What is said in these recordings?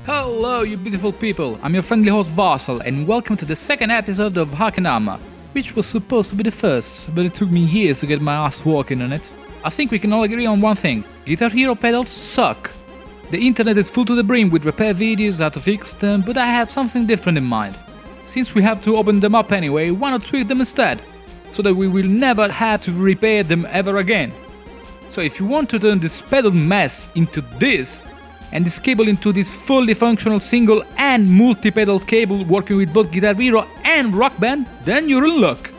Hello, you beautiful people! I'm your friendly host Varstahl, and welcome to the second episode of Hakanama, which was supposed to be the first, but it took me years to get my ass working on it. I think we can all agree on one thing: Guitar Hero pedals suck. The internet is full to the brim with repair videos, how to fix them, but I had something different in mind. Since we have to open them up anyway, why not tweak them instead? So that we will never have to repair them ever again. So if you want to turn this pedal mess into this, and this cable into this fully functional single and multi-pedal cable working with both Guitar Hero and Rock Band, then you're in luck.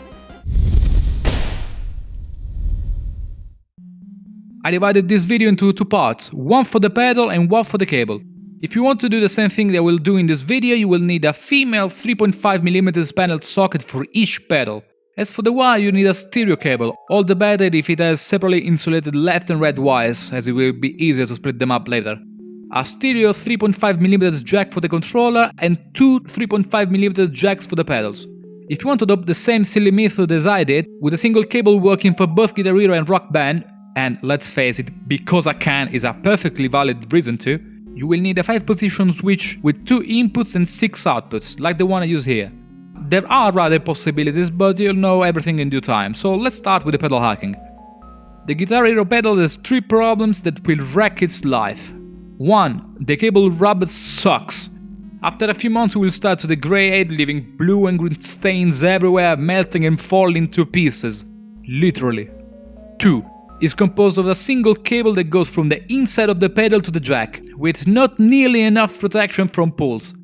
I divided this video into two parts, one for the pedal and one for the cable. If you want to do the same thing that I will do in this video, you will need a female 3.5mm panel socket for each pedal. As for the wire, you need a stereo cable, all the better if it has separately insulated left and right wires, as it will be easier to split them up later. A stereo 3.5mm jack for the controller and two 3.5mm jacks for the pedals. If you want to adopt the same silly method as I did, with a single cable working for both Guitar Hero and Rock Band, and let's face it, because I can is a perfectly valid reason to, you will need a 5-position switch with 2 inputs and 6 outputs, like the one I use here. There are other possibilities, but you'll know everything in due time, so let's start with the pedal hacking. The Guitar Hero pedal has 3 problems that will wreck its life. 1. The cable rubber sucks. After a few months it will start to degrade, leaving blue and green stains everywhere, melting and falling to pieces. Literally. 2. Is composed of a single cable that goes from the inside of the pedal to the jack, with not nearly enough protection from pulls.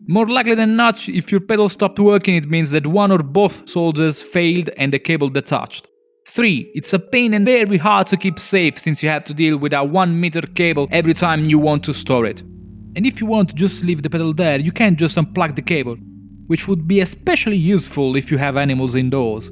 More likely than not, if your pedal stopped working, it means that one or both soldiers failed and the cable detached. 3. It's a pain and very hard to keep safe since you have to deal with a 1 meter cable every time you want to store it. And if you want to just leave the pedal there, you can't just unplug the cable, which would be especially useful if you have animals indoors.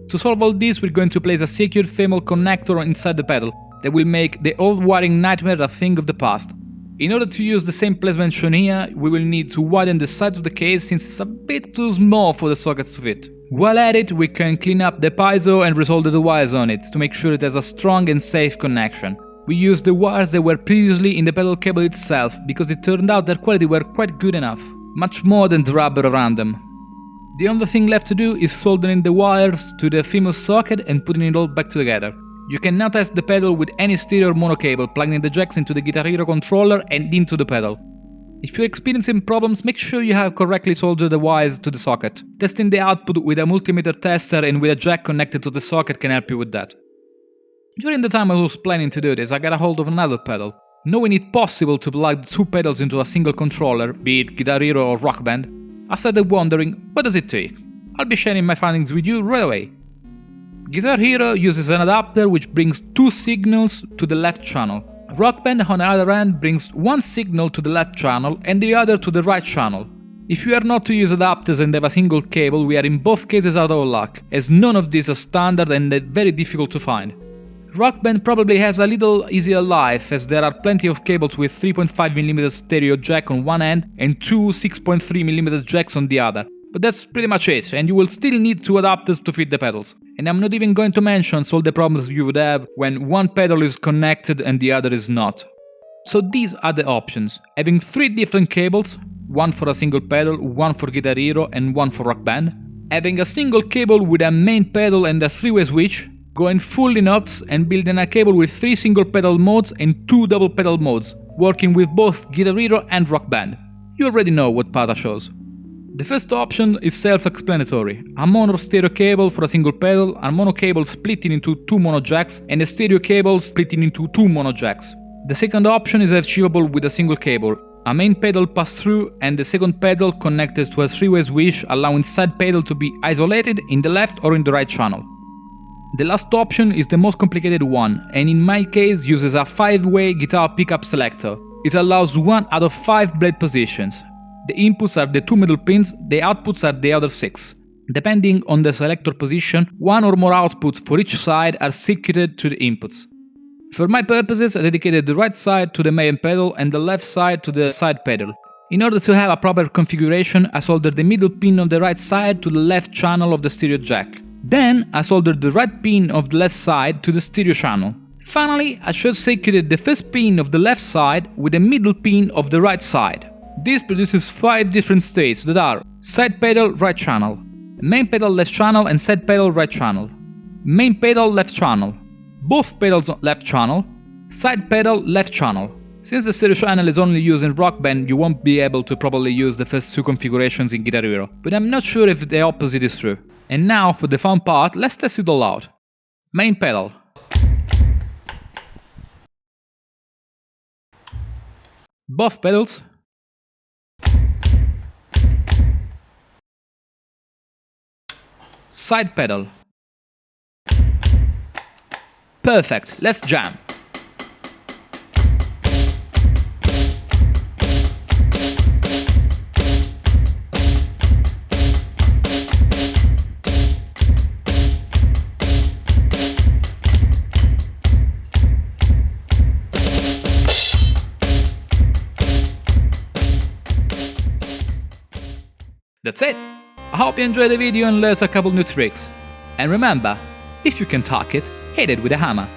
To solve all this, we're going to place a secure thermal connector inside the pedal that will make the old wiring nightmare a thing of the past. In order to use the same placement shown here, we will need to widen the sides of the case since it's a bit too small for the sockets to fit. While at it, we can clean up the piezo and resolder the wires on it to make sure it has a strong and safe connection. We used the wires that were previously in the pedal cable itself because it turned out their quality were quite good enough, much more than the rubber around them. The only thing left to do is soldering the wires to the female socket and putting it all back together. You can now test the pedal with any stereo or mono cable, plugging the jacks into the Guitar Hero controller and into the pedal. If you're experiencing problems, make sure you have correctly soldered the wires to the socket. Testing the output with a multimeter tester and with a jack connected to the socket can help you with that. During the time I was planning to do this, I got a hold of another pedal. Knowing it possible to plug 2 pedals into a single controller, be it Guitar Hero or Rock Band, I started wondering, what does it take? I'll be sharing my findings with you right away. Guitar Hero uses an adapter which brings 2 signals to the left channel. Rock Band, on the other hand, brings 1 signal to the left channel and the other to the right channel. If you are not to use adapters and have a single cable, we are in both cases out of luck, as none of these are standard and very difficult to find. Rock Band probably has a little easier life, as there are plenty of cables with 3.5mm stereo jack on one end and 2 6.3mm jacks on the other. But that's pretty much it, and you will still need 2 adapters to fit the pedals. And I'm not even going to mention all the problems you would have when one pedal is connected and the other is not. So these are the options: having 3 different cables, one for a single pedal, one for Guitar Hero and one for Rock Band; having a single cable with a main pedal and a 3-way switch; going fully nuts and building a cable with 3 single pedal modes and 2 double pedal modes, working with both Guitar Hero and Rock Band. You already know what path I chose. The first option is self-explanatory: a mono stereo cable for a single pedal, a mono cable splitting into 2 mono jacks, and a stereo cable splitting into 2 mono jacks. The second option is achievable with a single cable: a main pedal pass-through and the second pedal connected to a 3-way switch, allowing side pedal to be isolated in the left or in the right channel. The last option is the most complicated one, and in my case uses a 5-way guitar pickup selector. It allows 1 out of 5 blade positions. The inputs are the 2 middle pins, the outputs are the other 6. Depending on the selector position, 1 or more outputs for each side are circuited to the inputs. For my purposes, I dedicated the right side to the main pedal and the left side to the side pedal. In order to have a proper configuration, I soldered the middle pin of the right side to the left channel of the stereo jack. Then I soldered the right pin of the left side to the stereo channel. Finally, I short-circuited the first pin of the left side with the middle pin of the right side. This produces 5 different states that are side pedal right channel, main pedal left channel and side pedal right channel, main pedal left channel, both pedals left channel, side pedal left channel. Since the stereo channel is only used in Rock Band, you won't be able to properly use the first 2 configurations in Guitar Hero, but I'm not sure if the opposite is true. And now for the fun part, let's test it all out. Main pedal. Both pedals. Side pedal. Perfect, let's jam. That's it! I hope you enjoyed the video and learned a couple new tricks. And remember, if you can talk it, hit it with a hammer.